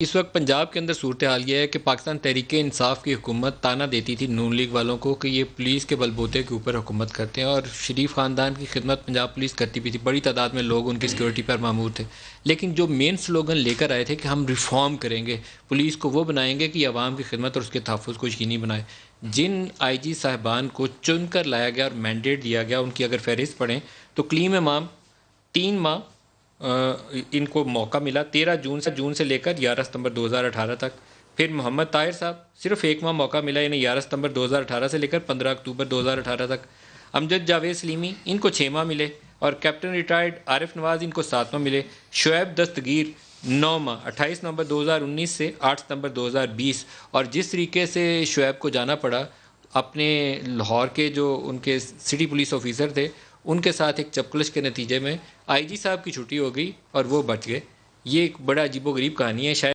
इस वक्त पंजाब के अंदर सूरत हाल ये है कि पाकिस्तान तहरीक-ए-इंसाफ की हुकूमत ताना देती थी नून लीग वालों को कि ये पुलिस के बलबूते के ऊपर हुकूमत करते हैं, और शरीफ ख़ानदान की खिदमत पंजाब पुलिस करती भी थी। बड़ी तादाद में लोग उनकी सिक्योरिटी पर मामूर थे। लेकिन जो मेन स्लोगन लेकर आए थे कि हम रिफॉर्म करेंगे, पुलिस को वो बनाएंगे कि आवाम की खिदमत और उसके तहफ़्फ़ुज़ को यकीनी बनाए। जिन IG साहिबान को चुन कर लाया गया और मैंडेट दिया गया, उनकी अगर फहरिस्त पढ़ें तो क्लीम इमाम 3 माह इनको मौका मिला, 13 जून से लेकर 11 सितंबर 2018 तक। फिर मोहम्मद ताहिर साहब सिर्फ 1 माह मौका मिला, यानी 11 सितंबर 2018 से लेकर 15 अक्टूबर 2018 तक। अमजद जावेद सलीमी, इनको 6 माह मिले, और कैप्टन रिटायर्ड आरिफ नवाज़, इनको 7 माह मिले। शुएब दस्तगीर 9 माह, 28 नवंबर 2019 से 8 सितंबर 2020। और जिस तरीके से शुएब को जाना पड़ा, अपने लाहौर के जो उनके सिटी पुलिस ऑफिसर थे उनके साथ एक चपकलश के नतीजे में IG साहब की छुट्टी हो गई और वो बच गए। ये एक बड़ा अजीबोगरीब कहानी है। शायद